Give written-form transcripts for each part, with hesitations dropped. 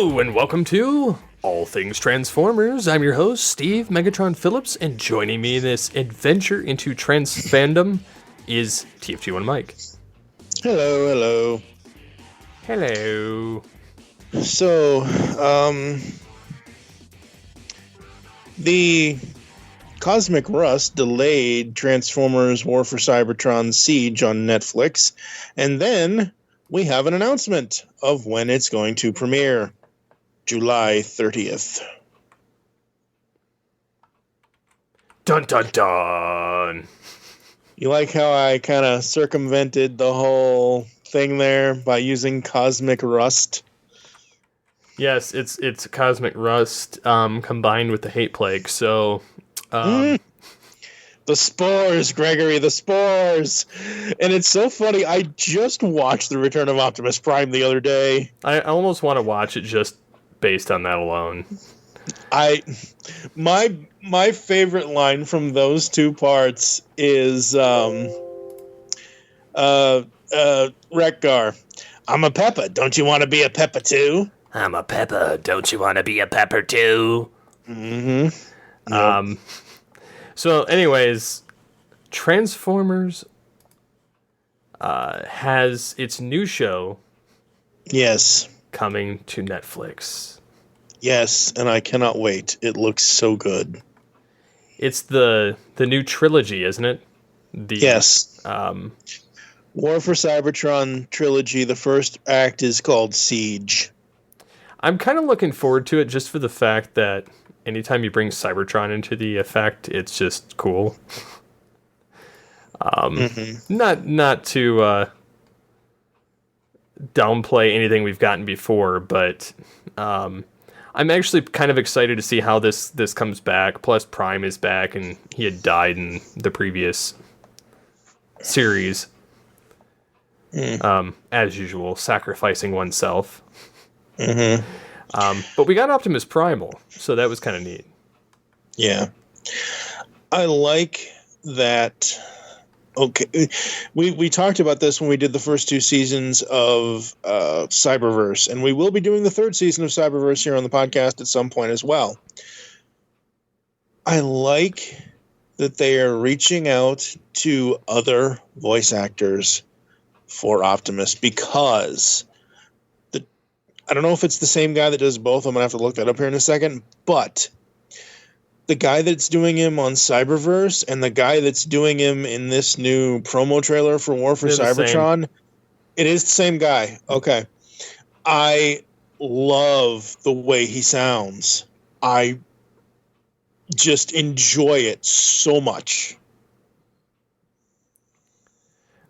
Hello and welcome to All Things Transformers. I'm your host, Steve Megatron Phillips, and joining me in this adventure into trans fandom is TFG1 Mike. Hello. Hello. So, the Cosmic Rust delayed Transformers War for Cybertron Siege on Netflix, and then we have an announcement of when it's going to premiere. July 30th. Dun dun dun. You like how I kind of circumvented the whole thing there by using Cosmic Rust? Yes, it's Cosmic Rust combined with the Hate Plague, so... The spores, Gregory, the spores. And it's so funny. I just watched The Return of Optimus Prime the other day. I almost want to watch it just based on that alone. My favorite line from those two parts is Wreck-Gar. I'm a Peppa. Don't you want to be a Peppa too? I'm a Peppa. Don't you want to be a Pepper too? Mm-hmm. Yep. So, anyways, Transformers has its new show. Yes. Coming to Netflix. Yes, and I cannot wait. It looks so good. It's the new trilogy, isn't it? Yes. War for Cybertron trilogy. The first act is called Siege. I'm kind of looking forward to it just for the fact that anytime you bring Cybertron into the effect, it's just cool. Not to downplay anything we've gotten before, but I'm actually kind of excited to see how this comes back. Plus, Prime is back, and he had died in the previous series. As usual, sacrificing oneself. But we got Optimus Primal, so that was kind of neat. Yeah. I like that. Okay. We talked about this when we did the first two seasons of Cyberverse, and we will be doing the third season of Cyberverse here on the podcast at some point as well. I like that they are reaching out to other voice actors for Optimus because... I don't know if it's the same guy that does both. I'm going to have to look that up here in a second. But the guy that's doing him on Cyberverse and the guy that's doing him in this new promo trailer for War for Cybertron, it is the same guy. Okay. I love the way he sounds. I just enjoy it so much.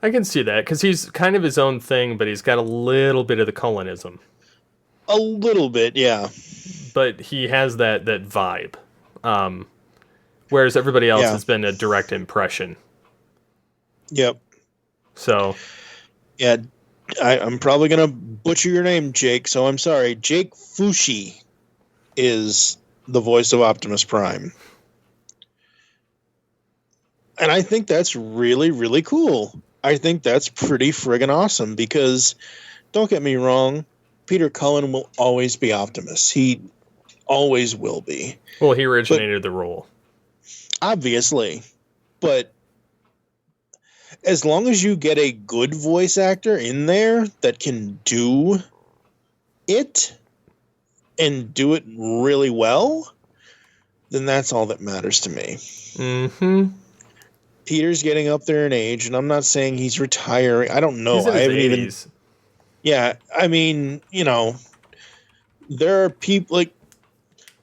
I can see that, because he's kind of his own thing, but he's got a little bit of the Cullinism. A little bit, yeah. But he has that vibe. Whereas everybody else has been a direct impression. Yep. So. Yeah, I'm probably going to butcher your name, Jake, so I'm sorry. Jake Fushi is the voice of Optimus Prime. And I think that's really, really cool. I think that's pretty friggin' awesome because, don't get me wrong, Peter Cullen will always be Optimus. He always will be. Well, he originated the role. Obviously. But as long as you get a good voice actor in there that can do it and do it really well, then that's all that matters to me. Mm-hmm. Peter's getting up there in age, and I'm not saying he's retiring. I don't know. He's in his 80s. Yeah, I mean, there are people, like,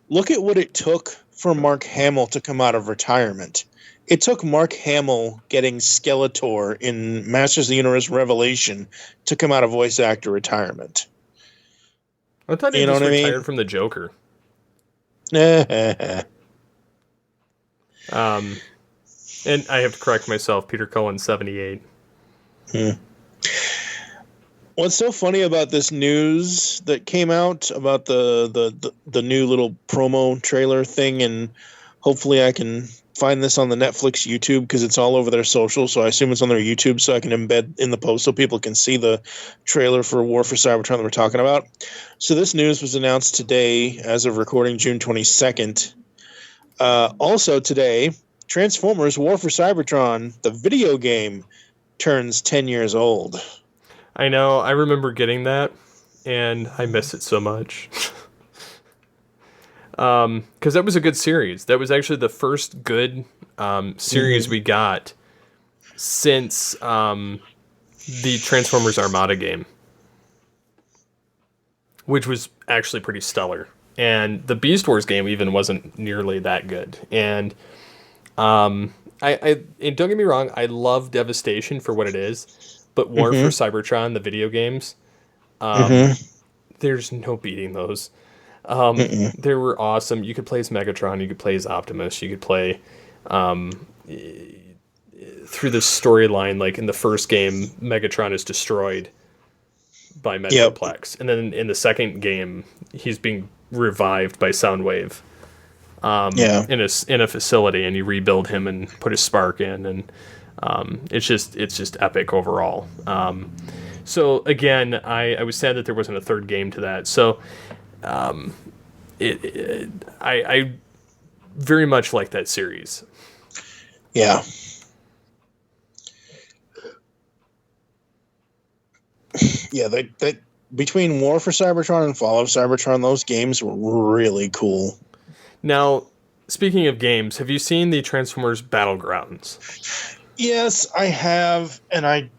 look at what it took for Mark Hamill to come out of retirement. It took Mark Hamill getting Skeletor in Masters of the Universe Revelation to come out of voice actor retirement. I thought he just retired from the Joker. And I have to correct myself, Peter Cullen, 78. What's so funny about this news that came out about the new little promo trailer thing, and hopefully I can find this on the Netflix YouTube because it's all over their social. So I assume it's on their YouTube, so I can embed in the post so people can see the trailer for War for Cybertron that we're talking about. So this news was announced today as of recording June 22nd. Also today, Transformers War for Cybertron, the video game, turns 10 years old. I know. I remember getting that, and I miss it so much. Because that was a good series. That was actually the first good series we got since the Transformers Armada game, which was actually pretty stellar. And the Beast Wars game even wasn't nearly that good. And and don't get me wrong, I love Devastation for what it is, but War for Cybertron, the video games, there's no beating those. They were awesome. You could play as Megatron, you could play as Optimus, you could play through the storyline. Like in the first game, Megatron is destroyed by Metroplex, and then in the second game, he's being revived by Soundwave in a facility, and you rebuild him and put his spark in, and it's just epic overall. So again, I was sad that there wasn't a third game to that. So I very much like that series. Yeah. Yeah, that between War for Cybertron and Fall of Cybertron, those games were really cool. Now, speaking of games, have you seen the Transformers Battlegrounds? Yes, I have, and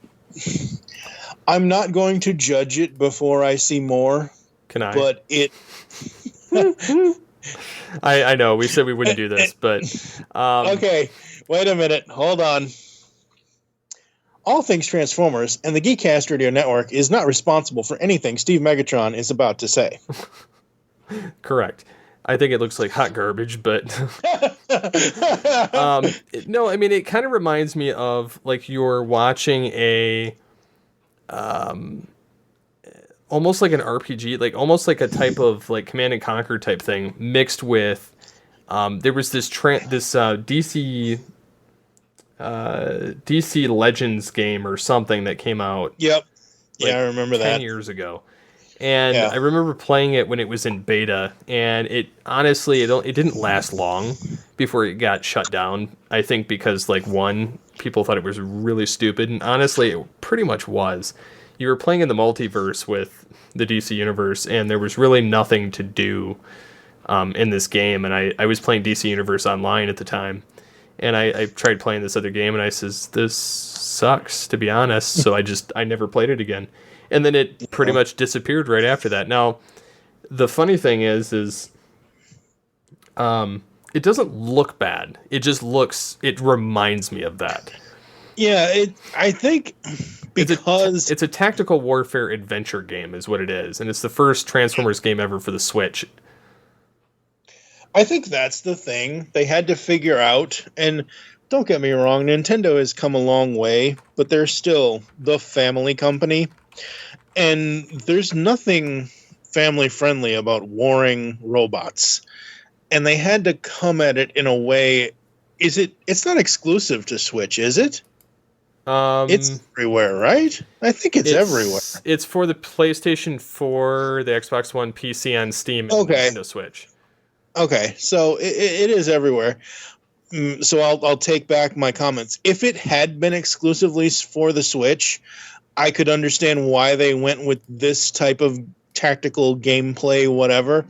I'm not going to judge it before I see more. Can I? But it... I know, we said we wouldn't do this, but... Okay, wait a minute. Hold on. All Things Transformers and the Geekcast Radio Network is not responsible for anything Steve Megatron is about to say. Correct. I think it looks like hot garbage, but... no, I mean, it kind of reminds me of, like, you're watching a... almost like an RPG, like almost like a type of like Command and Conquer type thing mixed with there was this DC Legends game or something that came out. Yep. Like I remember 10 years ago. And I remember playing it when it was in beta, and it honestly it didn't last long before it got shut down. I think because like people thought it was really stupid, and honestly it pretty much was. You were playing in the multiverse with the DC Universe, and there was really nothing to do in this game. And I was playing DC Universe Online at the time, and I tried playing this other game, and I says, this sucks, to be honest. So I never played it again. And then it pretty much disappeared right after that. Now, the funny thing is it doesn't look bad. It reminds me of that. Yeah, I think... Because it's a tactical warfare adventure game is what it is, and it's the first Transformers game ever for the Switch. I think that's the thing they had to figure out, and don't get me wrong, Nintendo has come a long way, but they're still the family company, and there's nothing family friendly about warring robots, and they had to come at it in a way. It's not exclusive to Switch, is it? It's everywhere, right? I think it's everywhere. It's for the PlayStation 4, the Xbox One, PC, and Steam, and Nintendo Switch. Okay, so it is everywhere. So I'll take back my comments. If it had been exclusively for the Switch, I could understand why they went with this type of tactical gameplay, whatever.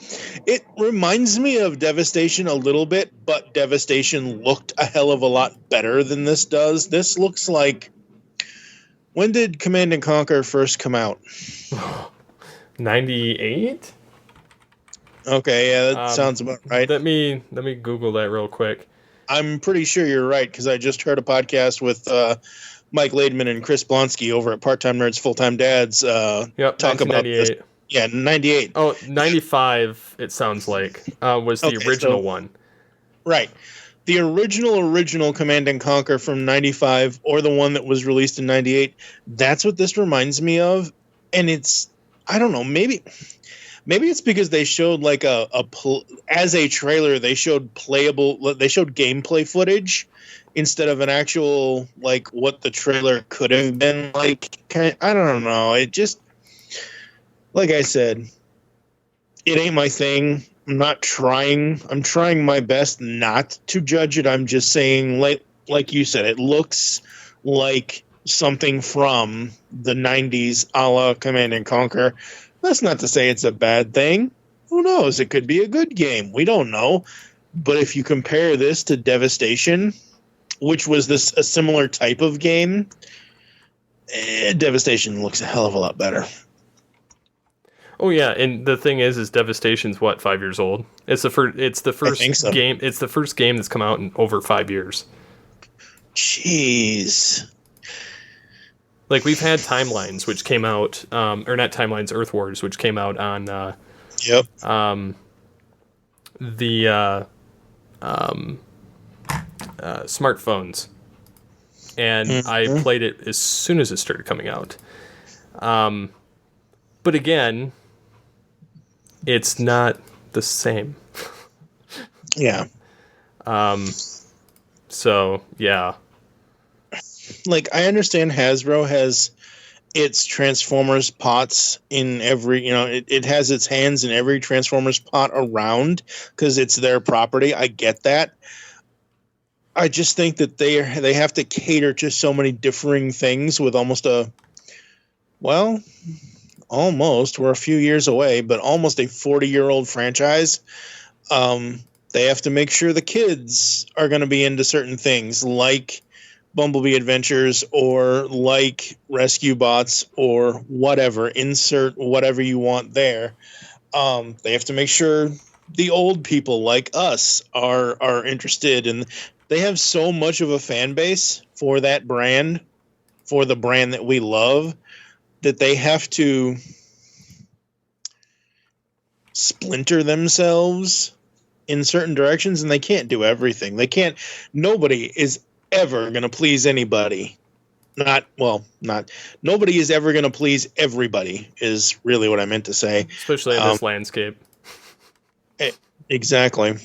It reminds me of Devastation a little bit, but Devastation looked a hell of a lot better than this does. This looks like... When did Command and Conquer first come out? 98? Okay, yeah, that sounds about right. Let me Google that real quick. I'm pretty sure you're right, because I just heard a podcast with Mike Laidman and Chris Blonsky over at Part Time Nerds, Full Time Dads talk about this. Yeah, 98. Oh, 95, it sounds like, was the original one. Right. The original Command and Conquer from 95, or the one that was released in 98, that's what this reminds me of. And it's, I don't know, maybe Maybe it's because they showed like as a trailer, they showed gameplay footage instead of an actual like what the trailer could have been like. I don't know. It just, like I said, it ain't my thing. I'm trying my best not to judge it. I'm just saying, like you said, it looks like something from the 90s a la Command and Conquer. That's not to say it's a bad thing. Who knows? It could be a good game. We don't know. But if you compare this to Devastation, which was a similar type of game, Devastation looks a hell of a lot better. Oh yeah, and the thing is Devastation's what, 5 years old? It's the first so. game. It's the first game that's come out in over 5 years. Jeez. Like, we've had Timelines, which came out, or not Timelines, Earth Wars, which came out on the smartphones, and I played it as soon as it started coming out. But again, it's not the same. Yeah. So, yeah. Like, I understand Hasbro has its Transformers pots in every, it has its hands in every Transformers pot around because it's their property. I get that. I just think that they have to cater to so many differing things with almost we're a few years away, but almost a 40-year-old franchise. They have to make sure the kids are going to be into certain things like Bumblebee Adventures or like Rescue Bots or whatever. Insert whatever you want there. They have to make sure the old people like us are interested, and they have so much of a fan base for that brand, for the brand that we love, that they have to splinter themselves in certain directions, and they can't do everything. Nobody is ever going to please anybody. Nobody is ever going to please everybody is really what I meant to say. Especially in this landscape. Exactly.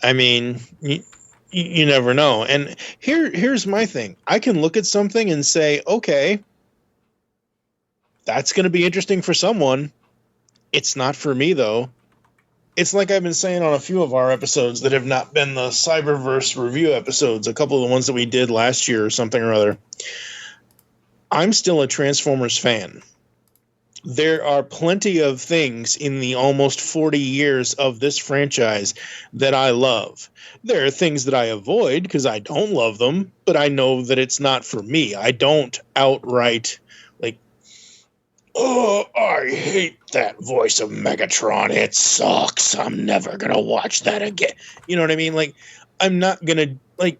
I mean, you never know. And here's my thing. I can look at something and say, okay, that's going to be interesting for someone. It's not for me, though. It's like I've been saying on a few of our episodes that have not been the Cyberverse review episodes, a couple of the ones that we did last year or something or other. I'm still a Transformers fan. There are plenty of things in the almost 40 years of this franchise that I love. There are things that I avoid because I don't love them, but I know that it's not for me. I don't outright I hate that voice of Megatron. It sucks. I'm never going to watch that again. You know what I mean? Like, I'm not going to,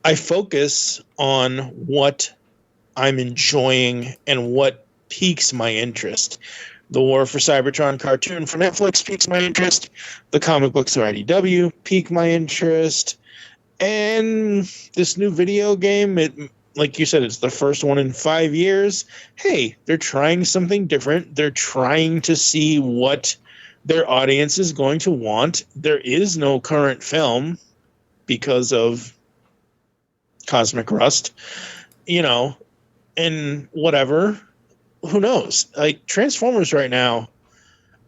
I focus on what I'm enjoying and what piques my interest. The War for Cybertron cartoon for Netflix piques my interest. The comic books for IDW pique my interest. And this new video game, like you said, it's the first one in 5 years. Hey, they're trying something different. They're trying to see what their audience is going to want. There is no current film because of Cosmic Rust, and whatever. Who knows? Like, Transformers right now,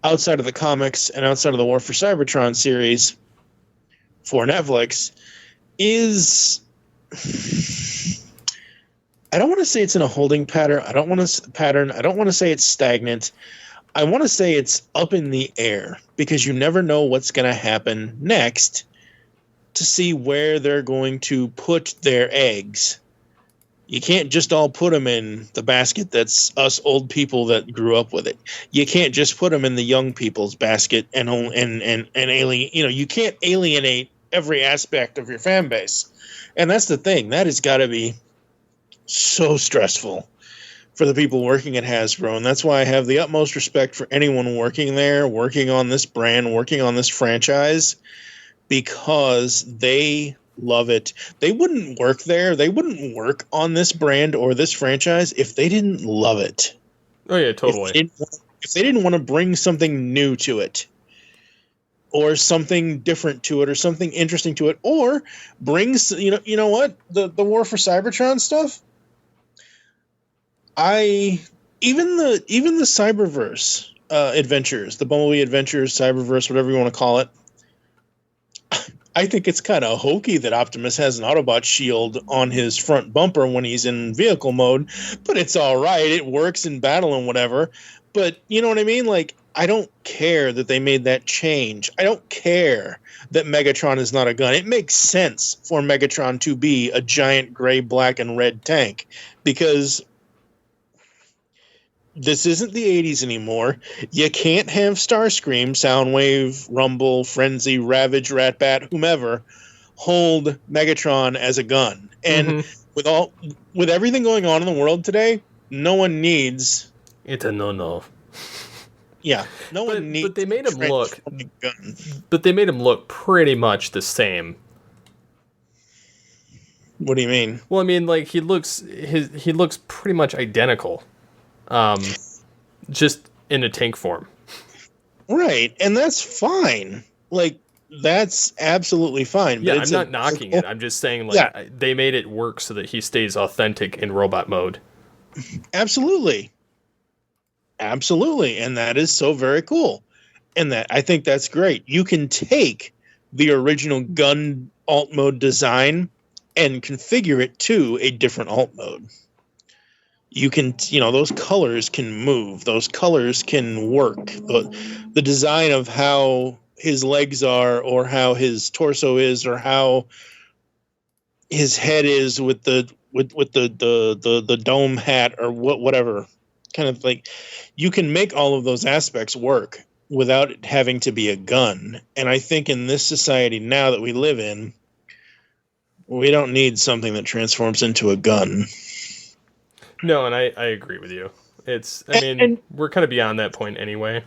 outside of the comics and outside of the War for Cybertron series for Netflix, is... I don't want to say it's in a holding pattern. I don't want to say it's stagnant. I want to say it's up in the air because you never know what's going to happen next to see where they're going to put their eggs. You can't just all put them in the basket that's us old people that grew up with it. You can't just put them in the young people's basket and alien. You can't alienate every aspect of your fan base. And that's the thing. That has got to be so stressful for the people working at Hasbro, and that's why I have the utmost respect for anyone working there, working on this brand, working on this franchise, because they love it. They wouldn't work there, they wouldn't work on this brand or this franchise if they didn't love it. Oh yeah, totally. if they didn't want to bring something new to it, or something different to it, or something interesting to it, or brings, you know what, the War for Cybertron stuff. Even the Cyberverse adventures, the Bumblebee Adventures, Cyberverse, whatever you want to call it. I think it's kind of hokey that Optimus has an Autobot shield on his front bumper when he's in vehicle mode, but it's all right. It works in battle and whatever. But you know what I mean? Like, I don't care that they made that change. I don't care that Megatron is not a gun. It makes sense for Megatron to be a giant gray, black, and red tank because this isn't the 80s anymore. You can't have Starscream, Soundwave, Rumble, Frenzy, Ravage, Ratbat, whomever, hold Megatron as a gun. And with everything going on in the world today, no one needs... It's a no-no. Yeah, no one needs... But they made him look... But they made him look pretty much the same. What do you mean? Well, I mean, like, he looks pretty much identical. Just in a tank form. Right, and that's fine. Like, that's absolutely fine. Yeah, I'm not knocking it. I'm just saying, like, they made it work so that he stays authentic in robot mode. Absolutely. Absolutely, and that is so very cool. And I think that's great. You can take the original gun alt mode design and configure it to a different alt mode. You can, those colors can move. Those colors can work. The design of how his legs are, or how his torso is, or how his head is with the dome hat, or whatever kind of like, you can make all of those aspects work without it having to be a gun. And I think in this society now that we live in, we don't need something that transforms into a gun. No, and I agree with you. We're kind of beyond that point anyway.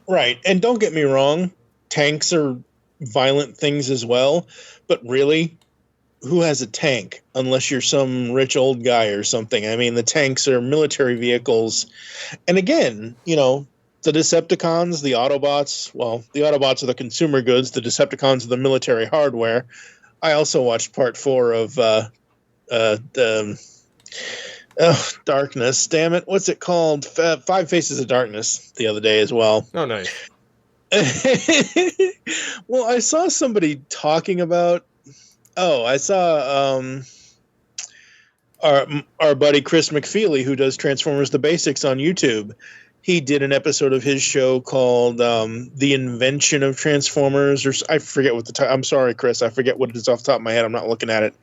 Right, and don't get me wrong, tanks are violent things as well, but really, who has a tank unless you're some rich old guy or something? I mean, the tanks are military vehicles. And again, the Decepticons, the Autobots, well, the Autobots are the consumer goods, the Decepticons are the military hardware. I also watched part 4 of Darkness. Damn it. What's it called? 5 Faces of Darkness the other day as well. Oh, nice. Well, I saw somebody talking about... I saw our buddy Chris McFeely, who does Transformers The Basics on YouTube. He did an episode of his show called The Invention of Transformers, or I forget what the title. I'm sorry, Chris, I forget what it is off the top of my head. I'm not looking at it.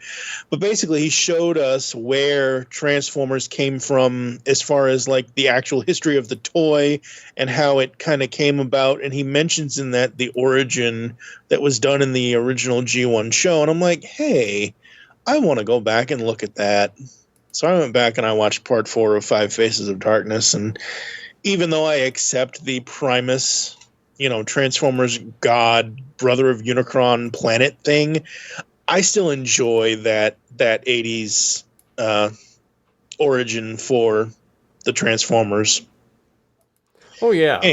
But basically, he showed us where Transformers came from as far as like the actual history of the toy and how it kind of came about. And he mentions in that the origin that was done in the original G1 show. And I'm like, hey, I want to go back and look at that. So I went back and I watched part 4 of 5 Faces of Darkness, and even though I accept the Primus, Transformers God, Brother of Unicron planet thing, I still enjoy that 80s origin for the Transformers. Oh, yeah.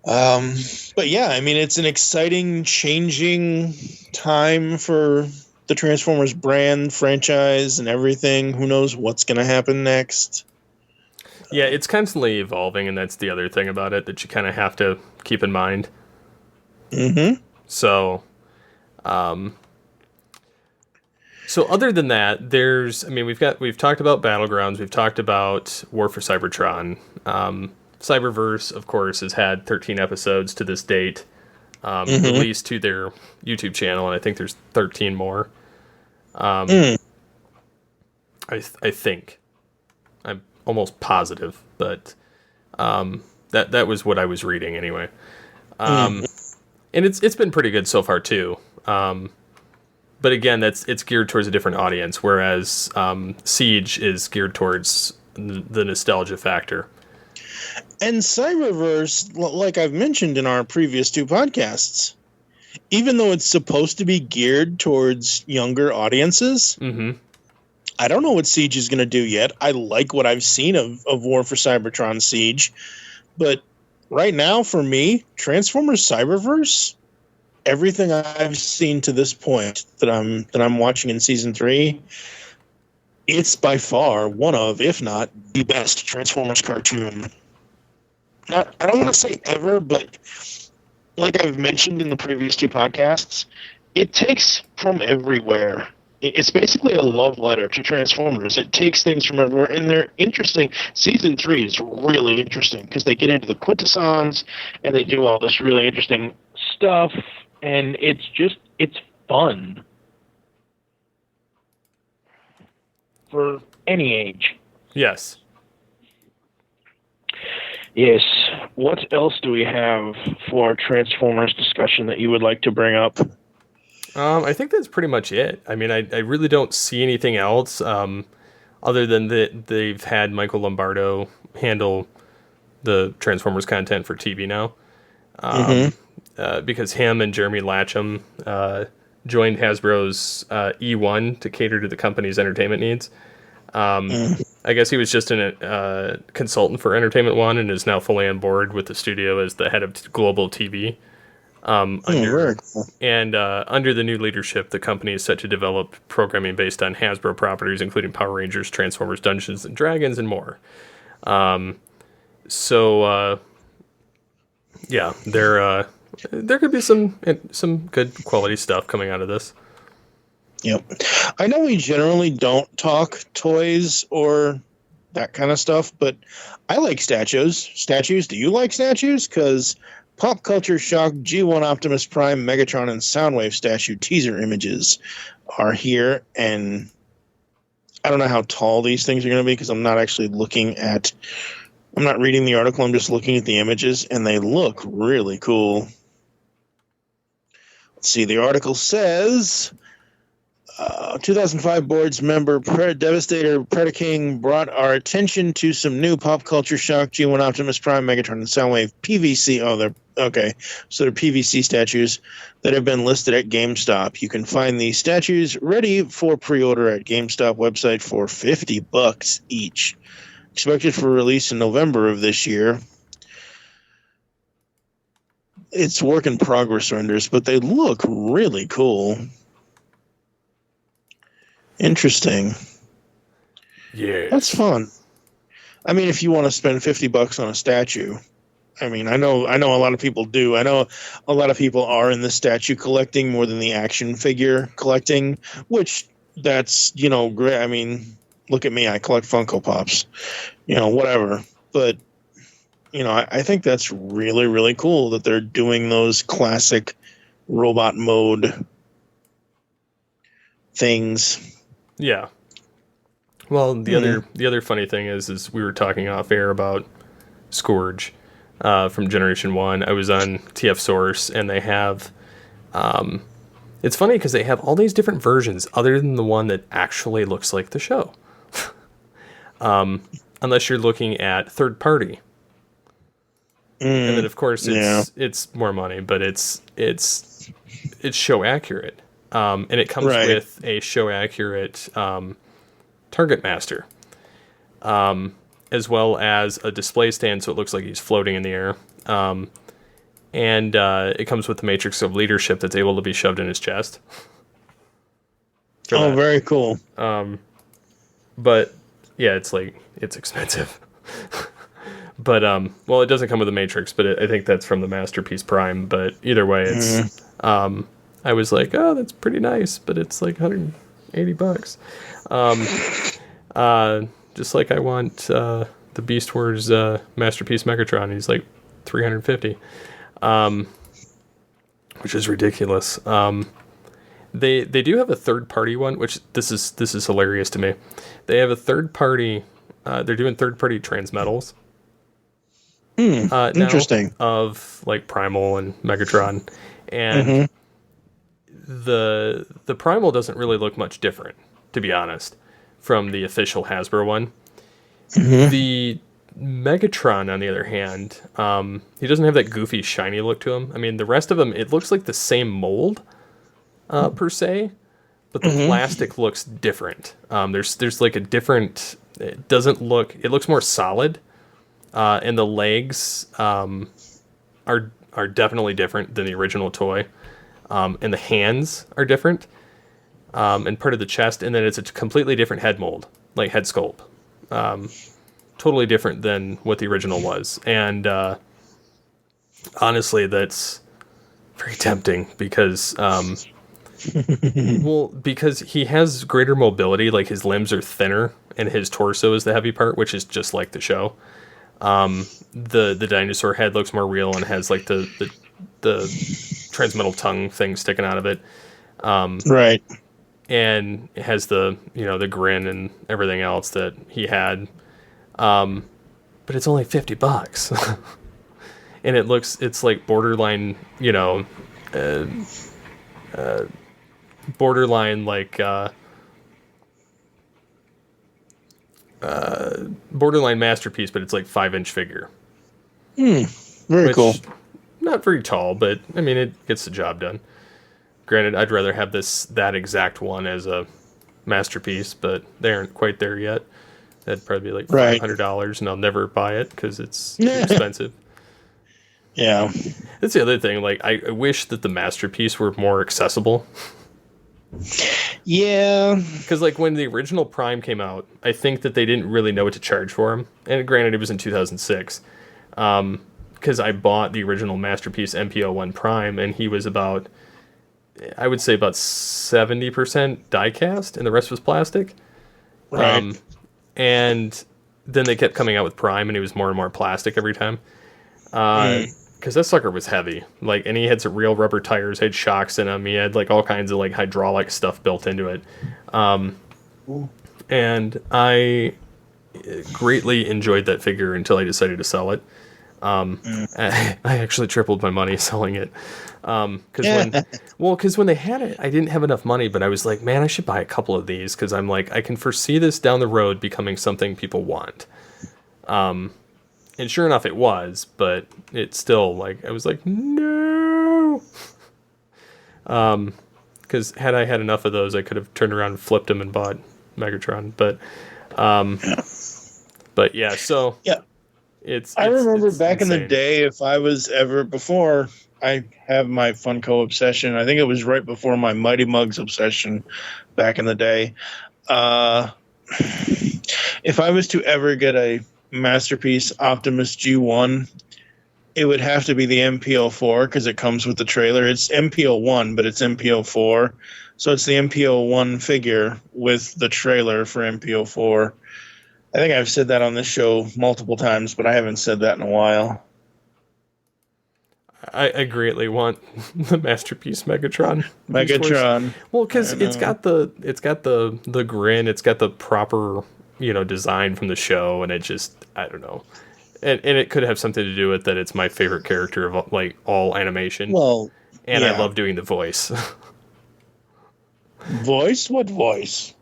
But yeah, I mean, it's an exciting, changing time for the Transformers brand, franchise, and everything. Who knows what's going to happen next? Yeah, it's constantly evolving, and that's the other thing about it that you kind of have to keep in mind. Mm-hmm. So other than that, we've talked about Battlegrounds, we've talked about War for Cybertron. Cyberverse, of course, has had 13 episodes to this date, released to their YouTube channel, and I think there's 13 more. I think. I'm almost positive, but that was what I was reading anyway. And it's been pretty good so far too. But again, it's geared towards a different audience, whereas Siege is geared towards the nostalgia factor. And Cyberverse, like I've mentioned in our previous 2 podcasts, even though it's supposed to be geared towards younger audiences, I don't know what Siege is going to do yet. I like what I've seen of War for Cybertron Siege, but right now for me, Transformers Cyberverse, everything I've seen to this point that I'm watching in season 3, it's by far one of, if not the best Transformers cartoon. I don't want to say ever, but like I've mentioned in the previous 2 podcasts, it takes from everywhere. It's basically a love letter to Transformers. It takes things from everywhere, and they're interesting. Season 3 is really interesting because they get into the quintessons, and they do all this really interesting stuff, and it's fun for any age. Yes. Yes. What else do we have for our Transformers discussion that you would like to bring up? I think that's pretty much it. I mean, I really don't see anything else other than that they've had Michael Lombardo handle the Transformers content for TV now. Because him and Jeremy Latcham joined Hasbro's E1 to cater to the company's entertainment needs. I guess he was just a consultant for Entertainment One and is now fully on board with the studio as the head of global TV. Under the new leadership, the company is set to develop programming based on Hasbro properties, including Power Rangers, Transformers, Dungeons and Dragons, and more. There could be some good quality stuff coming out of this. Yep. I know we generally don't talk toys or that kind of stuff, but I like statues. Do you like statues? Because Pop Culture Shock G1 Optimus Prime, Megatron, and Soundwave statue teaser images are here, and I don't know how tall these things are going to be because I'm not reading the article, I'm just looking at the images, and they look really cool. Let's see, the article says 2005 board's member Devastator Predaking brought our attention to some new Pop Culture Shock G1 Optimus Prime, Megatron, and Soundwave PVC. Oh, they're okay. So they're PVC statues that have been listed at GameStop. You can find these statues ready for pre-order at GameStop website for $50 each. Expected for release in November of this year. It's work in progress renders, but they look really cool. Interesting. Yeah. That's fun. I mean, if you want to spend $50 on a statue, I mean, I know a lot of people do. I know a lot of people are in the statue collecting more than the action figure collecting, which that's, great. I mean, look at me. I collect Funko Pops, whatever. But, I think that's really, really cool that they're doing those classic robot mode things. Yeah. Well, the other funny thing is we were talking off air about Scourge from Generation 1. I was on TF Source, and they have... it's funny because they have all these different versions other than the one that actually looks like the show. Unless you're looking at third party. And then, of course, it's more money, but it's show accurate. And it comes with a show accurate target master, as well as a display stand, so it looks like he's floating in the air. And it comes with the matrix of leadership that's able to be shoved in his chest. Oh, very cool. But yeah, it's expensive. But it doesn't come with a matrix, but I think that's from the Masterpiece Prime. But either way, it's I was like, oh, that's pretty nice, but it's like $180. Just like I want the Beast Wars Masterpiece Megatron. He's like $350, which is ridiculous. They do have a third party one, which this is hilarious to me. They have a third party. They're doing third party Transmetals. Interesting. Of like Primal and Megatron, and the Primal doesn't really look much different, to be honest, from the official Hasbro one. The Megatron, on the other hand, he doesn't have that goofy, shiny look to him. I mean, the rest of them, it looks like the same mold, per se, but the plastic looks different. There's like a different. It doesn't look. It looks more solid, and the legs are definitely different than the original toy, and the hands are different, and part of the chest, and then it's a completely different head mold, like head sculpt, totally different than what the original was, and honestly, that's very tempting because. Well, because he has greater mobility, like his limbs are thinner and his torso is the heavy part, which is just like the show. The dinosaur head looks more real and has like the transmetal tongue thing sticking out of it. Right. And it has the grin and everything else that he had. But it's only $50. And it's like borderline, borderline like borderline masterpiece, but it's like 5-inch figure. Very cool. Not very tall, but I mean it gets the job done. Granted, I'd rather have that exact one as a masterpiece, but they aren't quite there yet. That'd probably be like $500, and I'll never buy it because it's too expensive. Yeah, that's the other thing. Like, I wish that the masterpiece were more accessible. Yeah, because like when the original Prime came out, I think that they didn't really know what to charge for him. And granted, it was in 2006. Because I bought the original masterpiece MPO1 Prime, and he was about, I would say about 70% die cast, and the rest was plastic. Right. And then they kept coming out with Prime, and it was more and more plastic every time. Because that sucker was heavy, like, and he had some real rubber tires, had shocks in him. He had like all kinds of like hydraulic stuff built into it, and I greatly enjoyed that figure until I decided to sell it. I actually tripled my money selling it, because when they had it, I didn't have enough money, but I was like, man, I should buy a couple of these because I'm like, I can foresee this down the road becoming something people want. And sure enough, it was, but it's still, like, I was like, no! Because had I had enough of those, I could have turned around and flipped them and bought Megatron. But yeah, so... Yeah. I remember back insane. In the day, if I was ever... Before I have my Funko obsession, I think it was right before my Mighty Mugs obsession back in the day. If I was to ever get a masterpiece Optimus G1, it would have to be the MPO4 because it comes with the trailer. It's MPO1, but it's MPO4, so it's the MPO1 figure with the trailer for MPO4. I think I've said that on this show multiple times, but I haven't said that in a while. I greatly want the masterpiece Megatron. Well, because it's got the grin, it's got the proper design from the show, and it just, I don't know. And it could have something to do with that it's my favorite character of, like, all animation. Well, and I love doing the voice. Voice? What voice?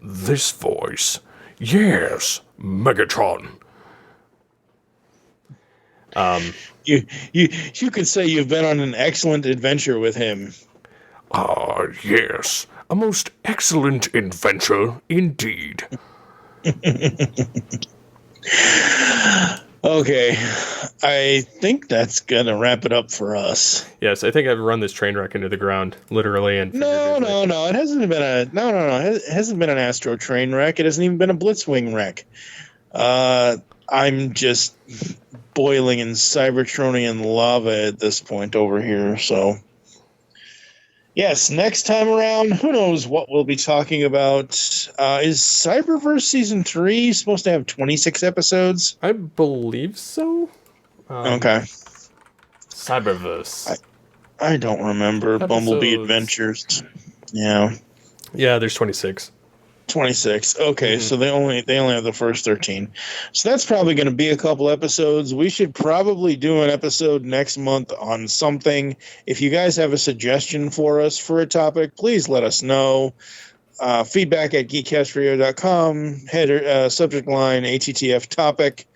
This voice. Yes, Megatron. You could say you've been on an excellent adventure with him. Yes. A most excellent adventure indeed. Okay, I think that's gonna wrap it up for us. Yes, I think I've run this train wreck into the ground, literally. And no, it hasn't been it hasn't been an Astro train wreck. It hasn't even been a Blitzwing wreck. I'm just boiling in Cybertronian lava at this point over here. So, yes, next time around, who knows what we'll be talking about. Is Cyberverse Season 3 supposed to have 26 episodes? I believe so. Okay. Cyberverse. I don't remember. Episodes. Bumblebee Adventures. Yeah. Yeah, there's 26. 26. Okay, so they only have the first 13. So that's probably going to be a couple episodes. We should probably do an episode next month on something. If you guys have a suggestion for us for a topic, please let us know. Feedback at geekcastradio.com. Header subject line ATTF topic.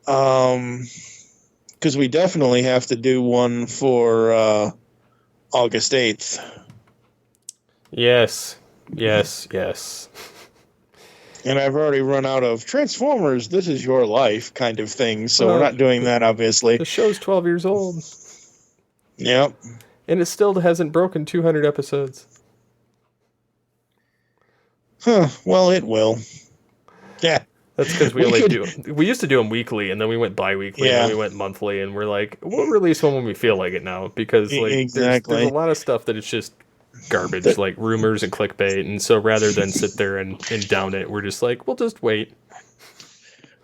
Because we definitely have to do one for August 8th. Yes. Yes, yes. And I've already run out of Transformers, This Is Your Life kind of thing, so we're not doing that, obviously. The show's 12 years old. Yep. And it still hasn't broken 200 episodes. Huh. Well, it will. Yeah. That's because we used to do them weekly, and then we went bi-weekly, and then we went monthly, and we're like, we'll release one when we feel like it now, because like there's a lot of stuff that it's just garbage, like rumors and clickbait, and so rather than sit there and down it, we're just like, we'll just wait.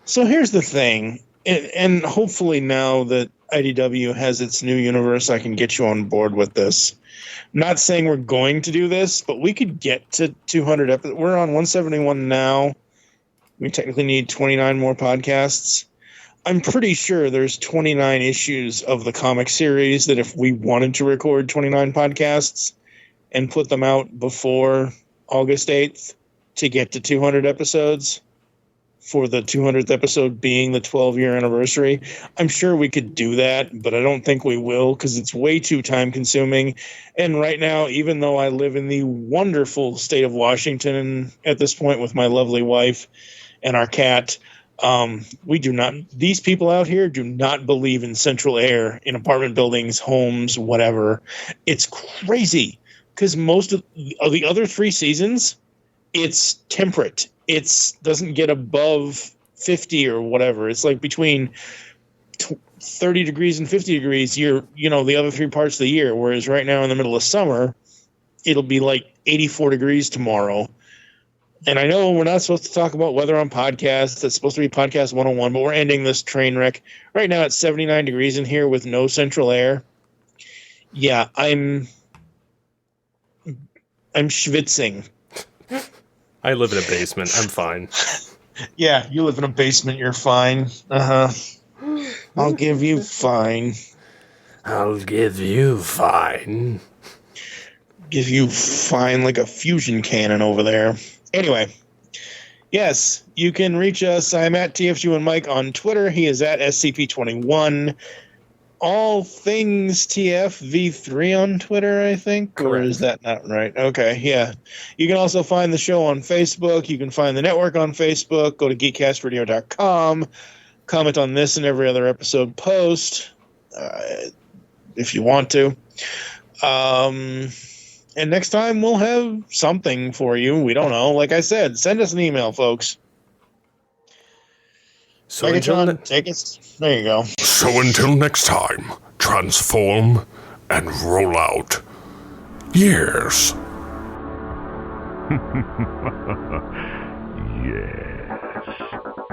So here's the thing, and hopefully now that IDW has its new universe, I can get you on board with this. I'm not saying we're going to do this, but we could get to 200 episodes. We're on 171 now. We technically need 29 more podcasts. I'm pretty sure there's 29 issues of the comic series that if we wanted to record 29 podcasts and put them out before August 8th to get to 200 episodes, for the 200th episode being the 12-year anniversary, I'm sure we could do that, but I don't think we will because it's way too time-consuming. And right now, even though I live in the wonderful state of Washington at this point with my lovely wife and our cat, these people out here do not believe in central air in apartment buildings, homes, whatever. It's crazy because most of the other 3 seasons, it's temperate. It doesn't get above 50 or whatever. It's like between 30 degrees and 50 degrees the other 3 parts of the year. Whereas right now in the middle of summer, it'll be like 84 degrees tomorrow. And I know we're not supposed to talk about weather on podcasts. That's supposed to be podcast 101, but we're ending this train wreck. Right now it's 79 degrees in here with no central air. Yeah, I'm schwitzing. I live in a basement. I'm fine. Yeah, you live in a basement. You're fine. I'll give you fine. I'll give you fine. Give you fine like a fusion cannon over there. Anyway, yes, you can reach us. I'm at TFU and Mike on Twitter. He is at SCP-21. All things TFV3 on Twitter, I think. Correct. Or is that not right? Okay, yeah. You can also find the show on Facebook. You can find the network on Facebook. Go to geekcastradio.com. Comment on this and every other episode post if you want to. And next time we'll have something for you. We don't know. Like I said, send us an email, folks. So Megatron, take us. There you go. So until next time, transform and roll out. Years. Yes.